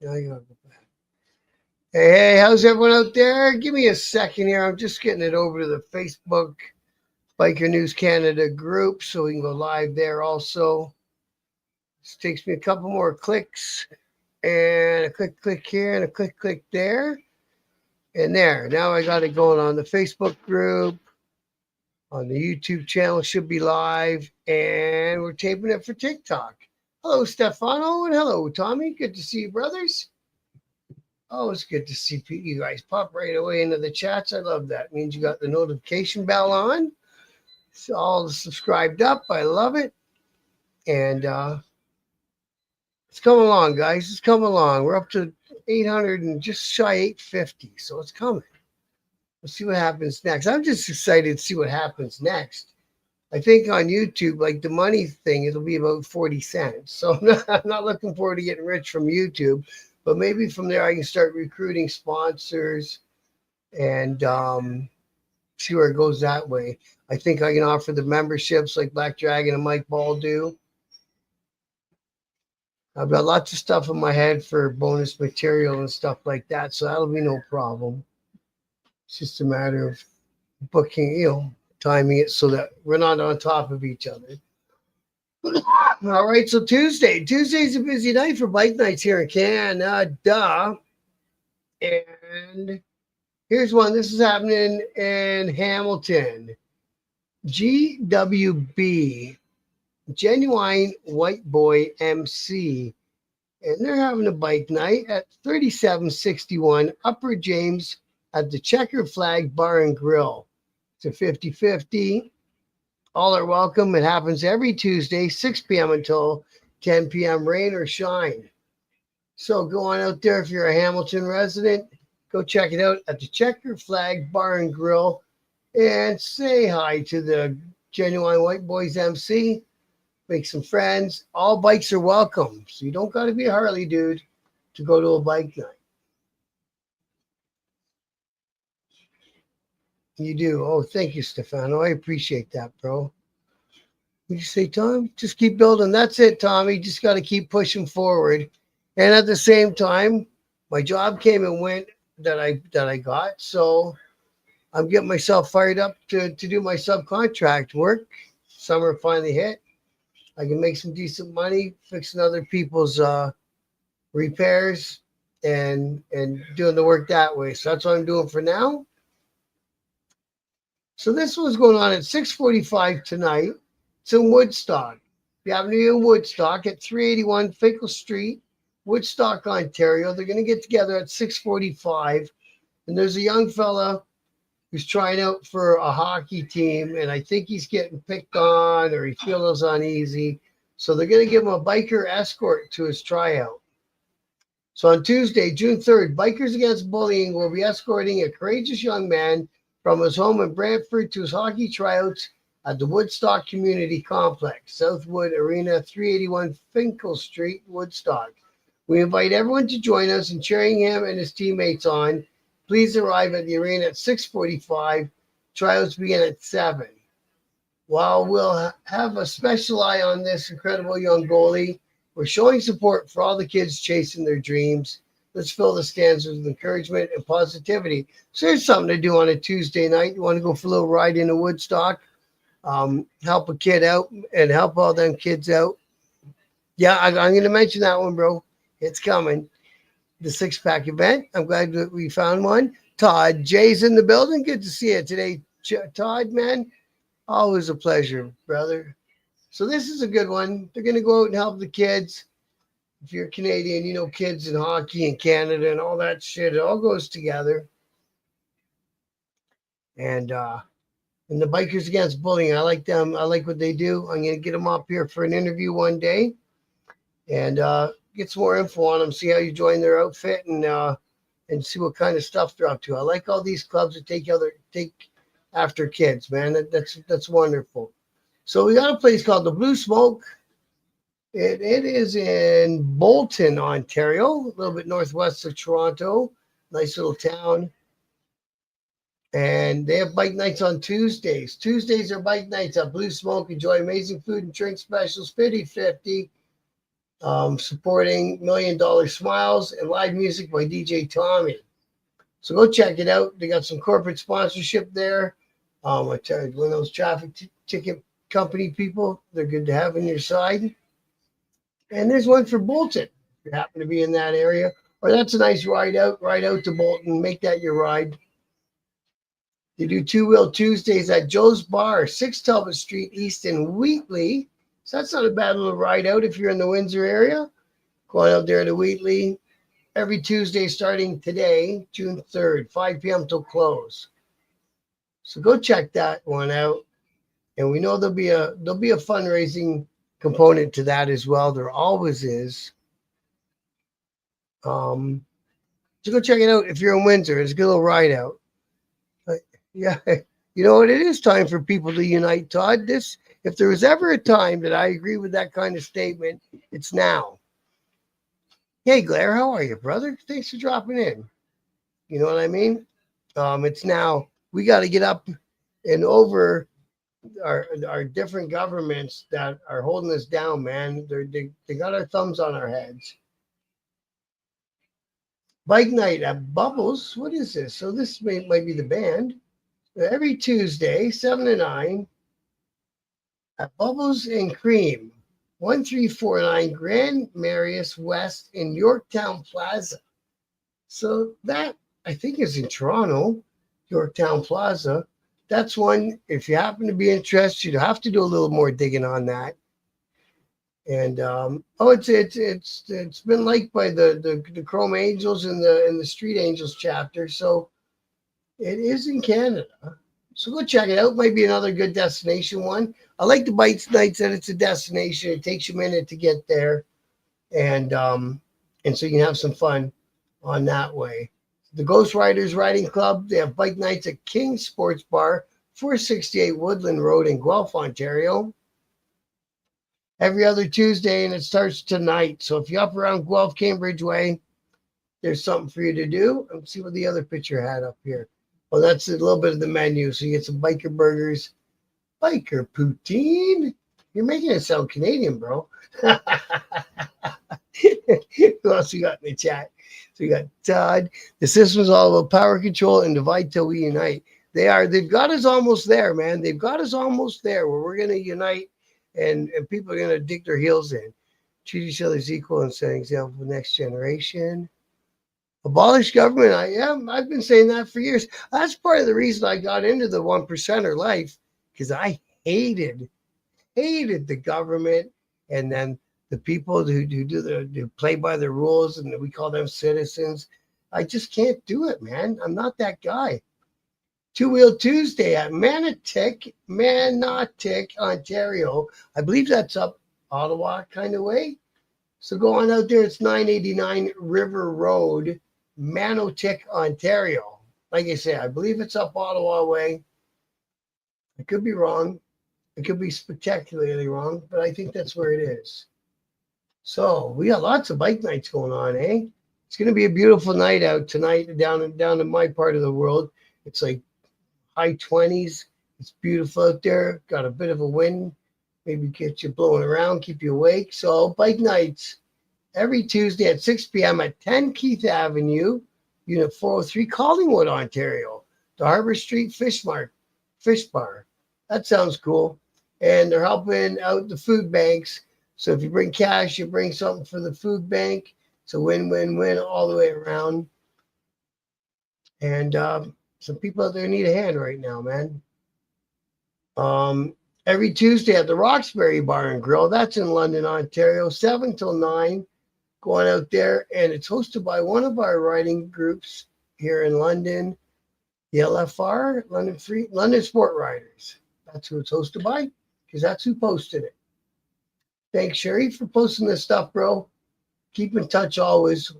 Now you gotta go back. Hey, how's everyone out there? Give me a second here. I'm just getting it over to the Facebook Biker News Canada group so we can go live there also. This takes me a couple more clicks and a click here and a click there and there. Now I got it going on the Facebook group, on the YouTube channel, should be live, and we're taping it for TikTok. Hello, Stefano, and hello, Tommy. Good to see you, brothers. Always good to see you guys pop right away into the chats. I love that. It means you got the notification bell on. It's all subscribed up. I love it. And it's coming along, guys. It's coming along. We're up to 800 and just shy 850. So it's coming. We'll see what happens next. I'm just excited to see what happens next. I think on YouTube, like the money thing, it'll be about 40 cents. So I'm not looking forward to getting rich from YouTube. But maybe from there I can start recruiting sponsors and see where it goes that way. I think I can offer the memberships like Black Dragon and Mike Ball do. I've got lots of stuff in my head for bonus material and stuff like that, so that'll be no problem. It's just a matter of booking, timing it so that we're not on top of each other. All right, so Tuesday's a busy night for bike nights here in Canada. And here's one. This is happening in Hamilton. GWB, Genuine White Boy MC. And they're having a bike night at 3761 Upper James at the Checkered Flag Bar and Grill. It's a 50-50. All are welcome. It happens every Tuesday, 6 p.m. until 10 p.m., rain or shine. So go on out there if you're a Hamilton resident. Go check it out at the Checkered Flag Bar and Grill and say hi to the Genuine White Boys MC. Make some friends. All bikes are welcome. So you don't got to be a Harley dude to go to a bike night. You do. Oh, thank you, Stefano. I appreciate that, bro. What you say, Tom? Just keep building. That's it, Tommy. Just got to keep pushing forward. And at the same time, my job came and went that I got. So I'm getting myself fired up to do my subcontract work. Summer finally hit. I can make some decent money fixing other people's repairs and doing the work that way. So that's what I'm doing for now. So this was going on at 6:45 tonight. It's in Woodstock. If you happen to be in Woodstock at 381 Finkel Street, Woodstock, Ontario, they're going to get together at 6:45. And there's a young fella who's trying out for a hockey team, and I think he's getting picked on or he feels uneasy. So they're going to give him a biker escort to his tryout. So on Tuesday, June 3rd, Bikers Against Bullying will be escorting a courageous young man from his home in Brantford to his hockey tryouts at the Woodstock Community Complex, Southwood Arena, 381 Finkel Street, Woodstock. We invite everyone to join us in cheering him and his teammates on. Please arrive at the arena at 6:45. Tryouts begin at 7. While we'll have a special eye on this incredible young goalie, we're showing support for all the kids chasing their dreams. Let's fill the stands with encouragement and positivity. So there's something to do on a Tuesday night. You want to go for a little ride into Woodstock, help a kid out and help all them kids out. Yeah, I'm going to mention that one, bro. It's coming. The six-pack event. I'm glad that we found one. Todd Jay's in the building. Good to see you today, Todd, man. Always a pleasure, brother. So this is a good one. They're going to go out and help the kids. If you're Canadian, you know kids in hockey in Canada and all that shit. It all goes together. And the Bikers Against Bullying, I like them. I like what they do. I'm going to get them up here for an interview one day and get some more info on them, see how you join their outfit and see what kind of stuff they're up to. I like all these clubs that take after kids, man. That's wonderful. So we got a place called the Blue Smoke. It is in Bolton, Ontario, a little bit northwest of Toronto. Nice little town. And they have bike nights on Tuesdays. Tuesdays are bike nights at Blue Smoke. Enjoy amazing food and drink specials, 50-50. supporting $1 Million Smiles and live music by DJ Tommy. So go check it out. They got some corporate sponsorship there. I tell you, one of those ticket company people, they're good to have on your side. And there's one for Bolton, if you happen to be in that area. Or that's a nice ride out to Bolton. Make that your ride. They do Two Wheel Tuesdays at Joe's Bar, 6 Talbot Street East in Wheatley. So that's not a bad little ride out if you're in the Windsor area. Going out there to Wheatley every Tuesday starting today, June 3rd, 5 p.m. till close. So go check that one out. And we know there'll be a fundraising component to that as well. There always is. So go check it out if you're in Windsor. It's a good little ride out. Yeah, you know what? It is time for people to unite, Todd. If there was ever a time that I agree with that kind of statement, it's now. Hey, Blair, how are you, brother? Thanks for dropping in. You know what I mean? It's now. We got to get up and over our different governments that are holding us down, man. They got our thumbs on our heads. Bike night at Bubbles. What is this? So this might be the band. Every Tuesday, 7 to 9, at Bubbles and Cream, 1349 Grand Marius West in Yorktown Plaza. So that, I think, is in Toronto, Yorktown Plaza. That's one, if you happen to be interested, you have to do a little more digging on that. And it's been liked by the Chrome Angels and the Street Angels chapter. So it is in Canada. So go check it out. Might be another good destination one. I like the Bike Nights that it's a destination. It takes you a minute to get there. And so you can have some fun on that way. The Ghost Riders Riding Club, they have Bike Nights at King's Sports Bar, 468 Woodland Road in Guelph, Ontario. Every other Tuesday, and it starts tonight. So if you're up around Guelph, Cambridge Way, there's something for you to do. Let's see what the other picture had up here. Well, that's a little bit of the menu. So you get some biker burgers, biker poutine. You're making it sound Canadian, bro. Who else we got in the chat? So we got Todd. The system's all about power control and divide till we unite. They've got us almost there, man. They've got us almost there where we're going to unite and people are going to dig their heels in. Treat each other as equal and set an example for the next generation. Abolish government. I've been saying that for years. That's part of the reason I got into the 1%er life, because I hated the government, and then the people who play by the rules, and we call them citizens. I just can't do it, man. I'm not that guy. Two Wheel Tuesday at Manotick, Ontario. I believe that's up Ottawa kind of way. So go on out there. It's 989 River Road, Manotick, Ontario. Like I say, I believe it's up Ottawa way. I could be wrong. It could be spectacularly wrong, but I think that's where it is. So we got lots of bike nights going on, eh? It's going to be a beautiful night out tonight down in my part of the world. It's like high 20s. It's beautiful out there. Got a bit of a wind. Maybe get you blowing around, keep you awake. So bike nights every Tuesday at 6 p.m. at 10 Keith Avenue, Unit 403, Collingwood, Ontario. The Harbor Street Fish Bar. That sounds cool. And they're helping out the food banks. So if you bring cash, you bring something for the food bank. It's a win-win-win all the way around. And some people out there need a hand right now, man. Every Tuesday at the Roxbury Bar and Grill. That's in London, Ontario, 7 till 9. Going out there, and it's hosted by one of our riding groups here in London, the LFR, London Sport Riders. That's who it's hosted by, because that's who posted it. Thanks, Sherry, for posting this stuff, bro. Keep in touch always.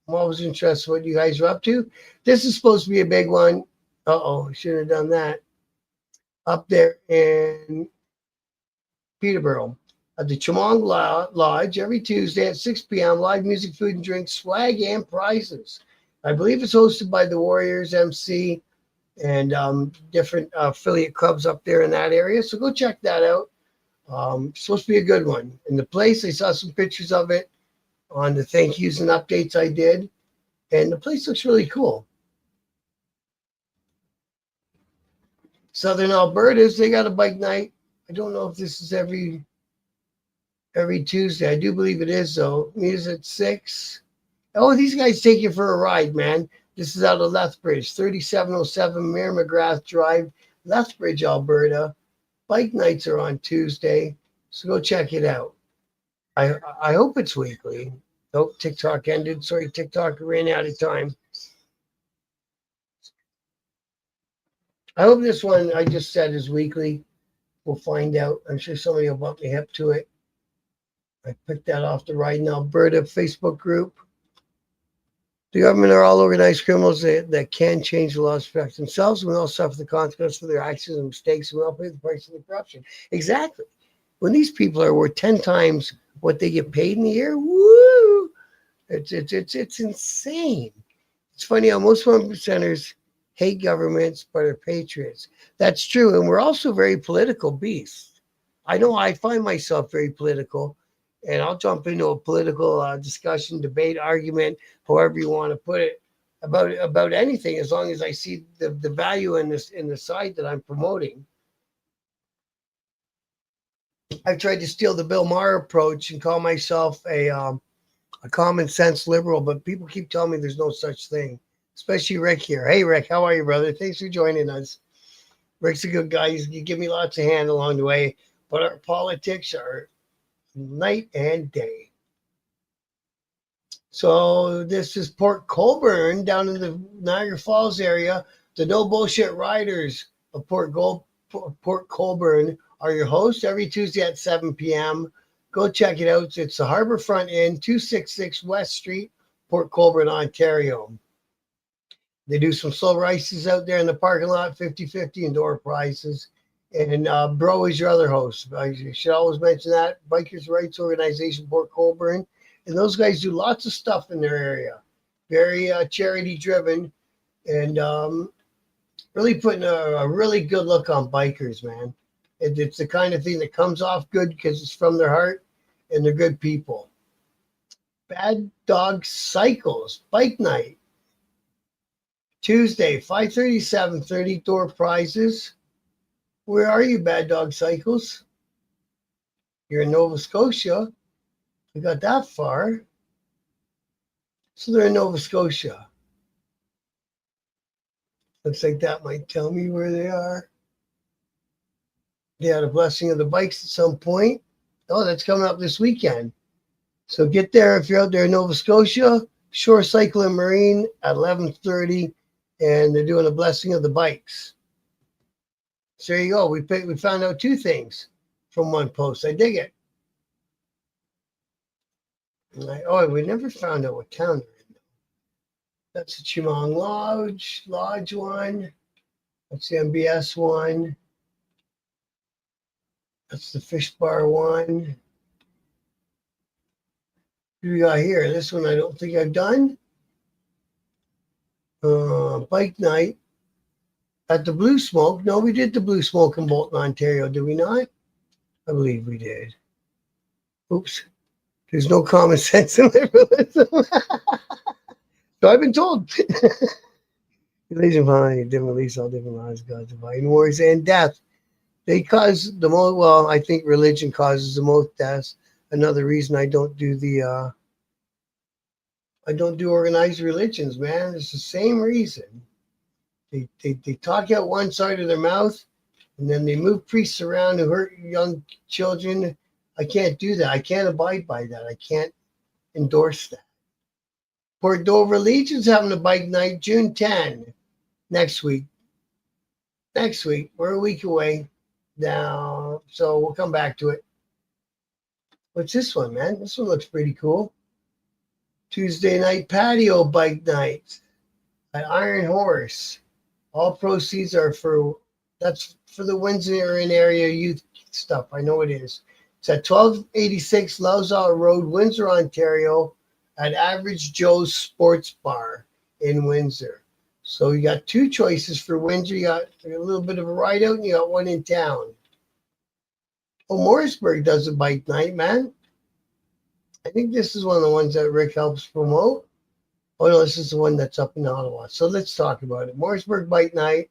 I'm always interested in what you guys are up to. This is supposed to be a big one. I should have done that. Up there in Peterborough at the Chemong Lodge every Tuesday at 6 p.m. Live music, food and drinks, swag, and prizes. I believe it's hosted by the Warriors MC and different affiliate clubs up there in that area. So go check that out. Supposed to be a good one. In the place, I saw some pictures of it on the thank yous and updates I did, and the place looks really cool. Southern Alberta's, they got a bike night. I don't know if this is every Tuesday. I do believe it is though. Meet at 6. Oh, these guys take you for a ride, man. This is out of Lethbridge, 3707 Mayor McGrath Drive, Lethbridge, Alberta. Bike nights are on Tuesday, so go check it out. I hope it's weekly. Oh, TikTok ended. Sorry, TikTok ran out of time. I hope this one I just said is weekly. We'll find out. I'm sure somebody will bump me hip to it. I picked that off the Ride in Alberta Facebook group. The government are all organized criminals that can change the laws to protect themselves and will all suffer the consequences for their actions and mistakes and will pay the price of the corruption. Exactly. When these people are worth 10 times what they get paid in a year, woo! It's insane. It's funny how most 1%ers hate governments but are patriots. That's true. And we're also very political beasts. I know I find myself very political, and I'll jump into a political discussion, debate, argument, however you want to put it, about anything, as long as I see the value in the side that I'm promoting. I've tried to steal the Bill Maher approach and call myself a common sense liberal, but people keep telling me there's no such thing, especially Rick here. Hey, Rick, how are you, brother? Thanks for joining us. Rick's a good guy. You give me lots of hand along the way, but our politics are night and day. So this is Port Colborne down in the Niagara Falls area. The No Bullshit Riders of Port Colborne are your hosts every Tuesday at 7 p.m. Go check it out. It's the Harbourfront Inn, 266 West Street, Port Colborne, Ontario. They do some slow races out there in the parking lot, 50-50 and door prizes. And Bro is your other host. I should always mention that. Bikers' Rights Organization, Port Colborne. And those guys do lots of stuff in their area. Very charity driven and really putting a really good look on bikers, man. It's the kind of thing that comes off good because it's from their heart and they're good people. Bad Dog Cycles, Bike Night. Tuesday, 5:30, 7:30, door prizes. Where are you, Bad Dog Cycles? You're in Nova Scotia. We got that far. So they're in Nova Scotia. Looks like that might tell me where they are. They had a blessing of the bikes at some point. Oh, that's coming up this weekend. So get there if you're out there in Nova Scotia. Shore Cycle and Marine at 11:30, and they're doing a blessing of the bikes. So there you go. We found out 2 things from one post. I dig it. We never found out what town they're in. That's the Chemung Lodge one. That's the MBS one. That's the Fish Bar one. What do we got here? This one I don't think I've done. Bike night at the Blue Smoke. No, we did the Blue Smoke in Bolton, Ontario, did we not? I believe we did. Oops. There's no common sense in liberalism. So I've been told. Religion, different release, all different lives, God's divine wars and death. They cause the most. Well, I think religion causes the most deaths. Another reason I don't do organized religions, man. It's the same reason. They talk out one side of their mouth, and then they move priests around who hurt young children. I can't do that. I can't abide by that. I can't endorse that. Port Dover Legion's having a bike night June 10 next week. We're a week away now, so we'll come back to it. What's this one, man? This one looks pretty cool. Tuesday night patio bike night at Iron Horse. All proceeds are for the Windsor area youth stuff. I know it is. It's at 1286 Lauzal Road, Windsor, Ontario, at Average Joe's Sports Bar in Windsor. So you got 2 choices for Windsor. You got a little bit of a ride out, and you got one in town. Oh, Morrisburg does a bike night, man. I think this is one of the ones that Rick helps promote. Oh no, this is the one that's up in Ottawa. So let's talk about it. Morrisburg Bike Night,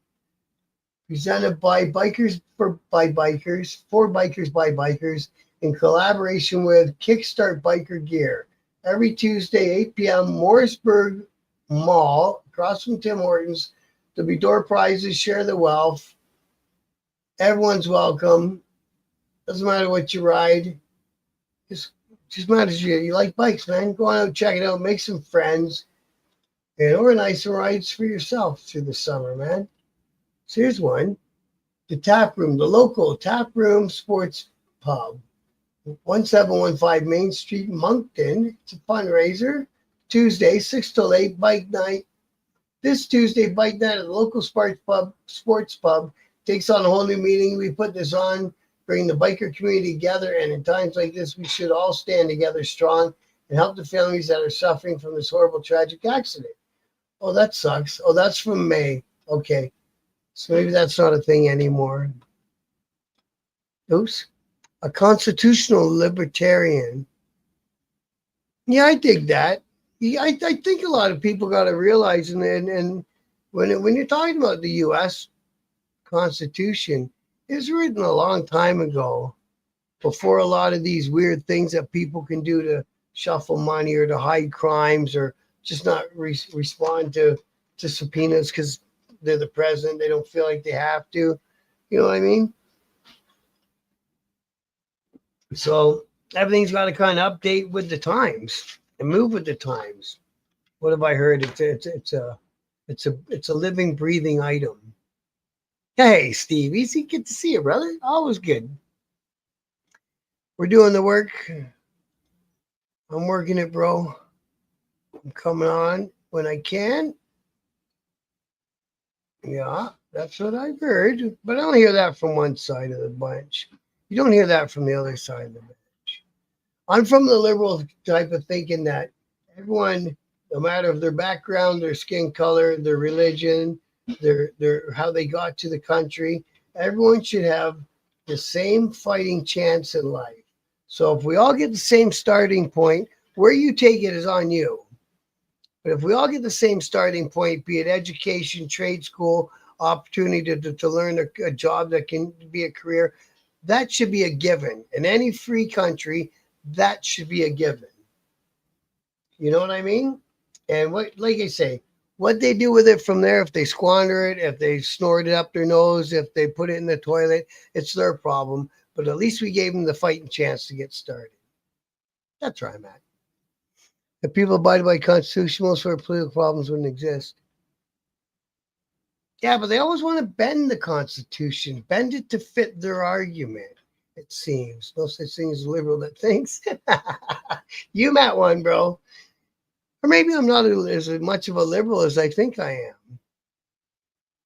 presented by Bikers by Bikers, for Bikers by Bikers, in collaboration with Kickstart Biker Gear. Every Tuesday, 8 p.m., Morrisburg Mall, across from Tim Hortons. There'll be door prizes, share the wealth. Everyone's welcome. Doesn't matter what you ride. Just matters you like bikes, man. Go on out, check it out, make some friends, and organize some rides for yourself through the summer, man. So here's one. The Tap Room, the local Tap Room Sports Pub, 1715 Main Street, Moncton. It's a fundraiser. Tuesday, 6 till 8, bike night. This Tuesday, bike night at the local sports pub takes on a whole new meaning. We put this on, bring the biker community together, and in times like this, we should all stand together strong and help the families that are suffering from this horrible, tragic accident. Oh, that sucks. Oh, that's from May. Okay. So maybe that's not a thing anymore. Oops. A constitutional libertarian. Yeah, I dig that. Yeah, I think a lot of people got to realize, and when you're talking about the U.S. Constitution, it was written a long time ago, before a lot of these weird things that people can do to shuffle money or to hide crimes or just not respond to subpoenas because they're the president. They don't feel like they have to. You know what I mean? So everything's got to kind of update with the times and move with the times. What have I heard? It's a living, breathing item. Hey, Steve, easy, good to see you, brother. Always good. We're doing the work. I'm working it, bro. I'm coming on when I can. Yeah, that's what I've heard. But I don't hear that from one side of the bunch. You don't hear that from the other side of the bench. I'm from the liberal type of thinking that everyone, no matter of their background, their skin color, their religion, their how they got to the country, everyone should have the same fighting chance in life. So if we all get the same starting point, where you take it is on you. But if we all get the same starting point, be it education, trade school, opportunity to learn a job that can be a career, that should be a given. In any free country, that should be a given. You know what I mean? And what, like I say, what they do with it from there, if they squander it, if they snort it up their nose, if they put it in the toilet, it's their problem. But at least we gave them the fighting chance to get started. That's where I'm at. If people abided by Constitution, most of our political problems wouldn't exist. Yeah, but they always want to bend the Constitution, bend it to fit their argument, it seems. No such thing as a liberal that thinks. You met one, bro. Or maybe I'm not as much of a liberal as I think I am.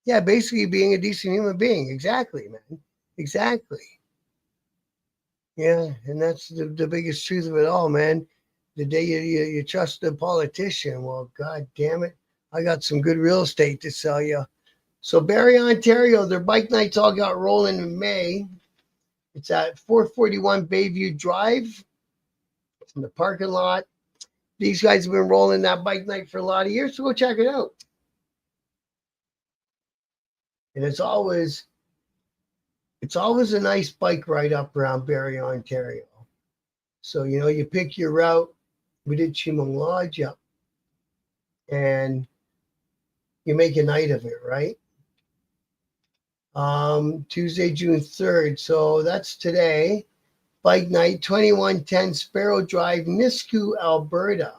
Yeah, basically being a decent human being. Exactly, man. Exactly. Yeah, and that's the biggest truth of it all, man. The day you trust a politician, well, God damn it, I got some good real estate to sell you. So Barrie, Ontario, their bike nights all got rolling in May. It's at 441 Bayview Drive. It's in the parking lot. These guys have been rolling that bike night for a lot of years, so go check it out. And it's always a nice bike ride up around Barrie, Ontario. So, you pick your route. We did Chemung Lodge, yeah. And you make a night of it, right? Tuesday, June 3rd. So that's today. Bike night, 2110 Sparrow Drive, Nisku, Alberta.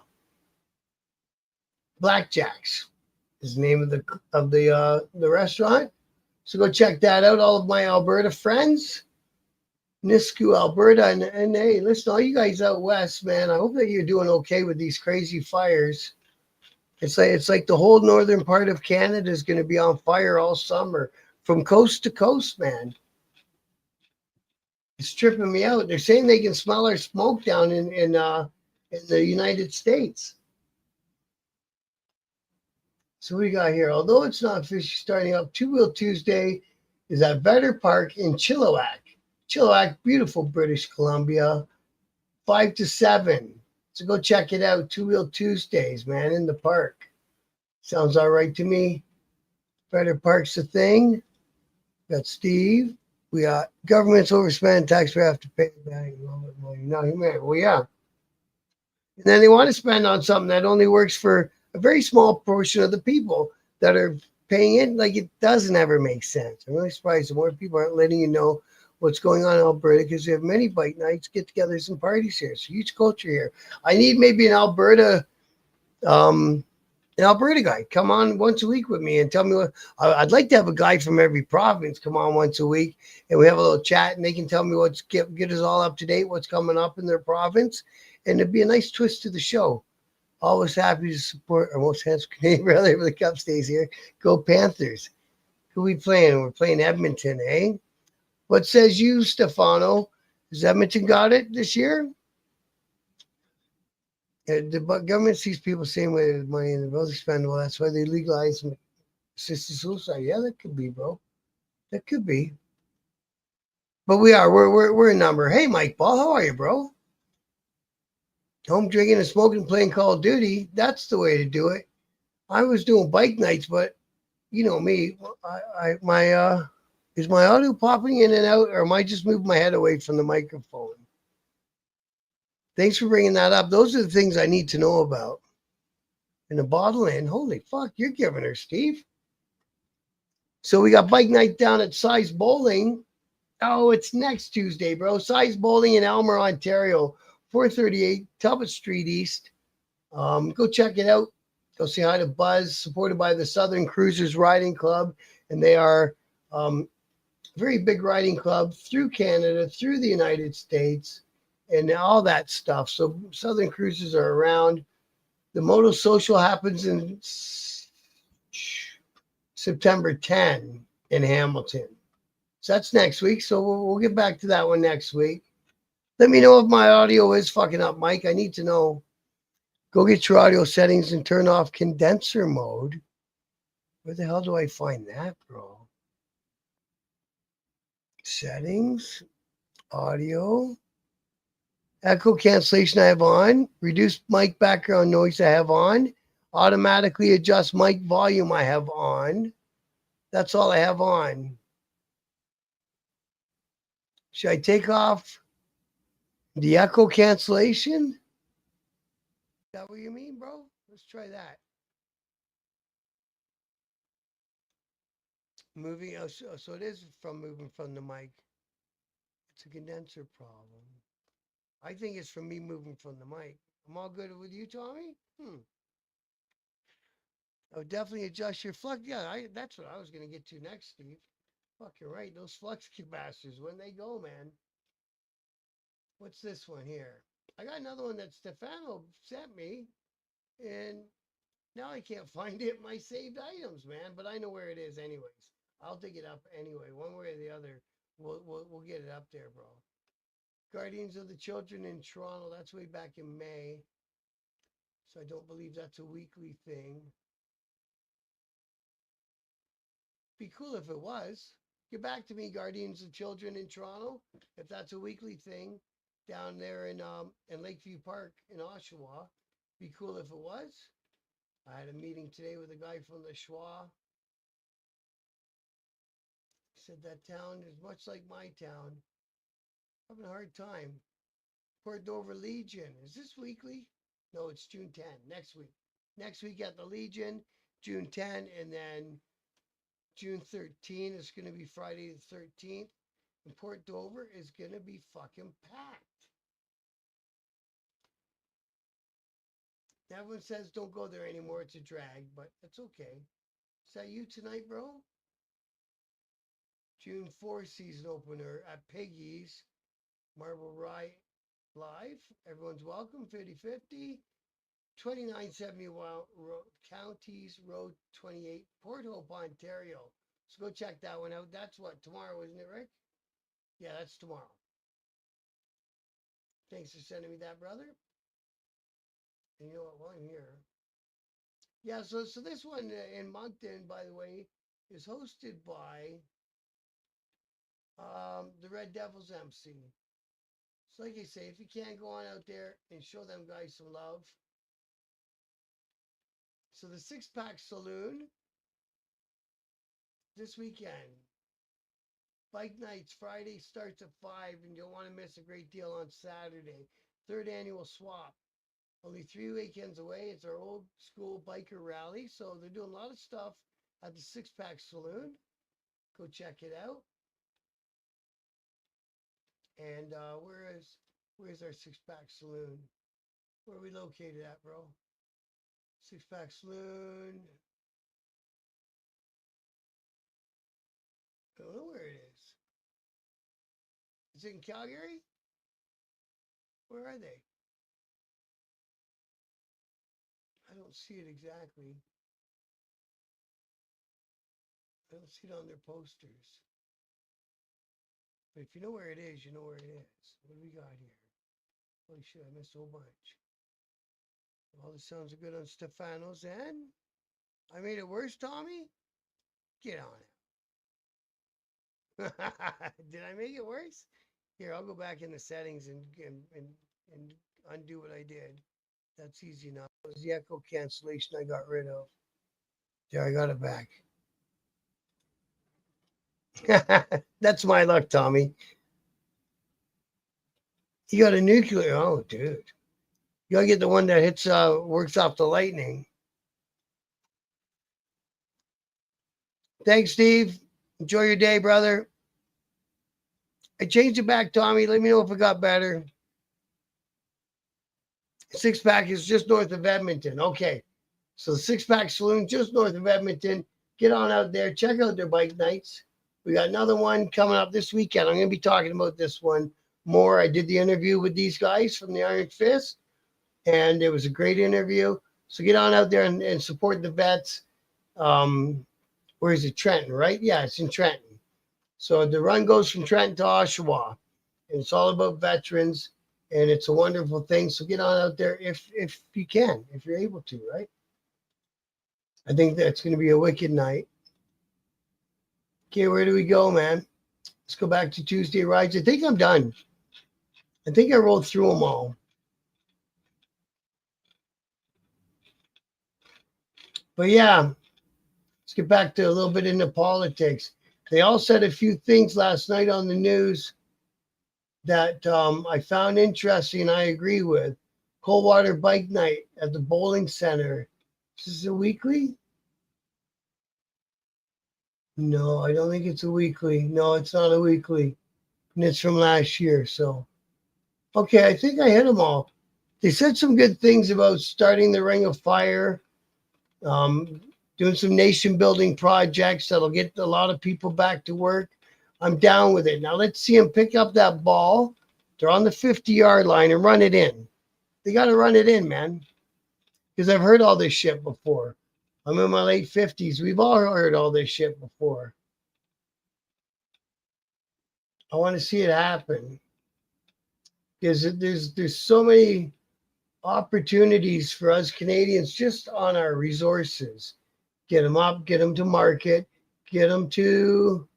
Blackjacks is the name of the restaurant. So go check that out, all of my Alberta friends. Nisku, Alberta, and hey, listen, all you guys out west, man. I hope that you're doing okay with these crazy fires. It's like the whole northern part of Canada is going to be on fire all summer, from coast to coast, man. It's tripping me out. They're saying they can smell our smoke down in the United States. So what we got here? Although it's not officially starting up, Two Wheel Tuesday is at Vetter Park in Chilliwack. Chilliwack, beautiful British Columbia, 5 to 7. So go check it out. Two Wheel Tuesdays, man, in the park. Sounds all right to me. Better Park's the thing. Got Steve. We got government's overspend, taxpayer have to pay back a little bit more. No, you may. Well, yeah. And then they want to spend on something that only works for a very small portion of the people that are paying it. Like it doesn't ever make sense. I'm really surprised the more people aren't letting you know what's going on in Alberta because we have many bike nights, get togethers, and parties here. It's a huge culture here. I need maybe um, an Alberta guy come on once a week with me and tell me what. I'd like to have a guy from every province come on once a week and we have a little chat and they can tell me what's get us all up to date, what's coming up in their province, and it'd be a nice twist to the show. Always happy to support our most handsome Canadian brother for the Cup stays here. Go Panthers. Who we playing? We're playing Edmonton, eh? What says you, Stefano? Has Edmonton got it this year? The government sees people same way with money and the bills expendable. That's why they legalize assisted suicide. Yeah, that could be, bro. That could be. But we're a number. Hey, Mike Ball, how are you, bro? Home drinking and smoking, playing Call of Duty. That's the way to do it. I was doing bike nights, but you know me. Is my audio popping in and out, or am I just moving my head away from the microphone? Thanks for bringing that up. Those are the things I need to know about. And the bottle in, holy fuck, you're giving her, Steve. So we got bike night down at Size Bowling. Oh, it's next Tuesday, bro. Size Bowling in Elmer, Ontario, 438 Talbot Street East. Go check it out. Go say hi to Buzz, supported by the Southern Cruisers Riding Club. And they are a very big riding club through Canada, through the United States, and all that stuff. So Southern Cruisers are around. The Moto Social happens in September 10 in Hamilton. So that's next week. So we'll get back to that one next week. Let me know if my audio is fucking up, Mike. I need to know. Go get your audio settings and turn off condenser mode. Where the hell do I find that, bro? Settings, audio, echo cancellation I have on, reduce mic background noise I have on, automatically adjust mic volume I have on. That's all I have on. Should I take off the echo cancellation? Is that what you mean, bro? Let's try that. Moving, so it is from moving from the mic. It's a condenser problem. I think it's from me moving from the mic. I'm all good with you, Tommy? Oh, definitely adjust your flux. Yeah, that's what I was going to get to next, Steve. Fucking right. Those flux capacitors, when they go, man. What's this one here? I got another one that Stefano sent me, and now I can't find it in my saved items, man. But I know where it is, anyways. I'll dig it up anyway, one way or the other. We'll get it up there, bro. Guardians of the Children in Toronto. That's way back in May. So I don't believe that's a weekly thing. Be cool if it was. Get back to me, Guardians of Children in Toronto, if that's a weekly thing down there in Lakeview Park in Oshawa. Be cool if it was. I had a meeting today with a guy from the Schwa. He said that town is much like my town. Having a hard time. Port Dover Legion. Is this weekly? No, it's June 10, next week. Next week at the Legion, June 10, and then June 13 is going to be Friday the 13th. And Port Dover is going to be fucking packed. Everyone says don't go there anymore. It's a drag, but it's okay. Is that you tonight, bro? June 4th season opener at Piggy's. Marble Rye Live. Everyone's welcome. 50/50. 2970 Counties Road 28, Port Hope, Ontario. So go check that one out. That's what, tomorrow, isn't it, Rick? Yeah, that's tomorrow. Thanks for sending me that, brother. And you know what? While I'm here. Yeah, so this one in Moncton, by the way, is hosted by The Red Devils MC. So like I say, if you can, go on out there and show them guys some love. So the Six Pack Saloon this weekend. Bike nights Friday starts at 5, and you don't want to miss a great deal on Saturday. Third annual swap. Only 3 weekends away. It's our old school biker rally. So they're doing a lot of stuff at the Six Pack Saloon. Go check it out. And where's our Six Pack Saloon? Where are we located at, bro? Six Pack Saloon. I don't know where it is. Is it in Calgary? Where are they? I don't see it exactly. I don't see it on their posters. But if you know where it is, you know where it is. What do we got here? Holy shit, I missed a whole bunch. All the sounds are good on Stefano's end. I made it worse, Tommy? Get on it. Did I make it worse? Here, I'll go back in the settings and undo what I did. That's easy enough. It was the echo cancellation I got rid of. There, I got it back. That's my luck, Tommy. You got a nuclear. Oh, dude. You gotta get the one that hits, works off the lightning. Thanks, Steve. Enjoy your day, brother. I changed it back, Tommy. Let me know if it got better. Six Pack is just north of Edmonton. Okay. So the Six Pack Saloon, just north of Edmonton. Get on out there. Check out their bike nights. We got another one coming up this weekend. I'm going to be talking about this one more. I did the interview with these guys from the Iron Fist, and it was a great interview. So get on out there and support the vets. Where is it? Trenton, right? Yeah, it's in Trenton. So the run goes from Trenton to Oshawa, and it's all about veterans, and it's a wonderful thing. So get on out there if you can, if you're able to, right? I think that's going to be a wicked night. Okay, where do we go, man? Let's go back to Tuesday rides. I think I'm done. I think I rolled through them all. But yeah, let's get back to a little bit into politics. They all said a few things last night on the news that I found interesting and I agree with. Coldwater Bike Night at the Bowling Center. Is this a weekly? No, I don't think it's a weekly. No, it's not a weekly. And it's from last year. So, okay, I think I hit them all. They said some good things about starting the Ring of Fire, doing some nation building projects that'll get a lot of people back to work. I'm down with it. Now let's see them pick up that ball. They're on the 50-yard line and run it in. They got to run it in, man. Because I've heard all this shit before. I'm in my late 50s. We've all heard all this shit before. I want to see it happen. Because there's so many opportunities for us Canadians just on our resources. Get them up, get them to market, get them to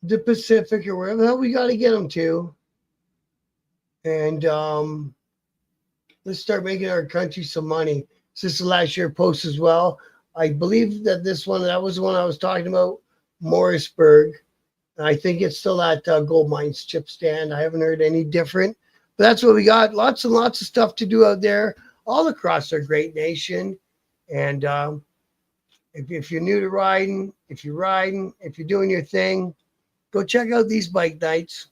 the Pacific or wherever the hell we got to get them to. And let's start making our country some money. This is the last year post as well. I believe that that was the one I was talking about, Morrisburg. And I think it's still at Gold Mines Chip Stand. I haven't heard any different. But that's what we got. Lots and lots of stuff to do out there all across our great nation. And if you're new to riding, if you're riding, if you're doing your thing, go check out these bike nights.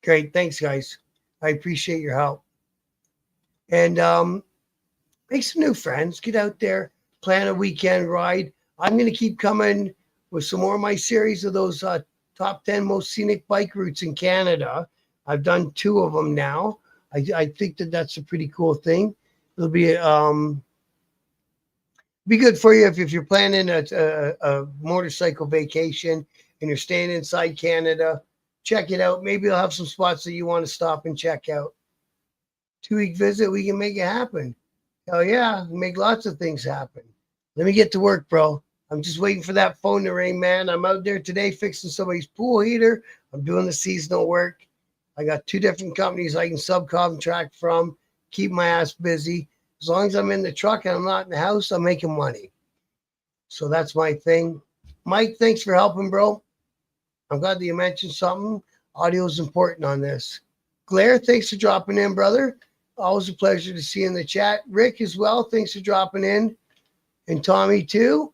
Great. Thanks, guys. I appreciate your help. And make some new friends. Get out there, plan a weekend ride. I'm going to keep coming with some more of my series of those top 10 most scenic bike routes in Canada. I've done 2 of them now. I think that's a pretty cool thing. It'll be good for you if you're planning a motorcycle vacation and you're staying inside Canada. Check it out. Maybe they'll have some spots that you want to stop and check out. 2-week visit, we can make it happen. Hell yeah, make lots of things happen. Let me get to work, bro. I'm just waiting for that phone to ring, man. I'm out there today fixing somebody's pool heater. I'm doing the seasonal work. I got 2 different companies I can subcontract from, keep my ass busy. As long as I'm in the truck and I'm not in the house, I'm making money. So that's my thing. Mike, thanks for helping, bro. I'm glad that you mentioned something. Audio is important on this. Blair, thanks for dropping in, brother. Always a pleasure to see you in the chat. Rick as well, thanks for dropping in. And Tommy too.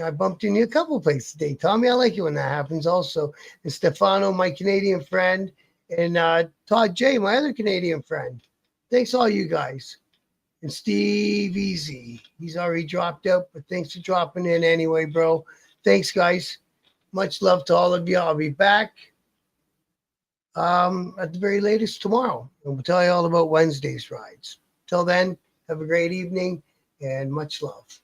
I bumped into you a couple of places today. Tommy, I like you when that happens also. And Stefano, my Canadian friend. And Todd J, my other Canadian friend. Thanks all you guys. And Steve Easy. He's already dropped out, but thanks for dropping in anyway, bro. Thanks, guys. Much love to all of you. I'll be back at the very latest tomorrow. And we'll tell you all about Wednesday's rides. Till then, have a great evening and much love.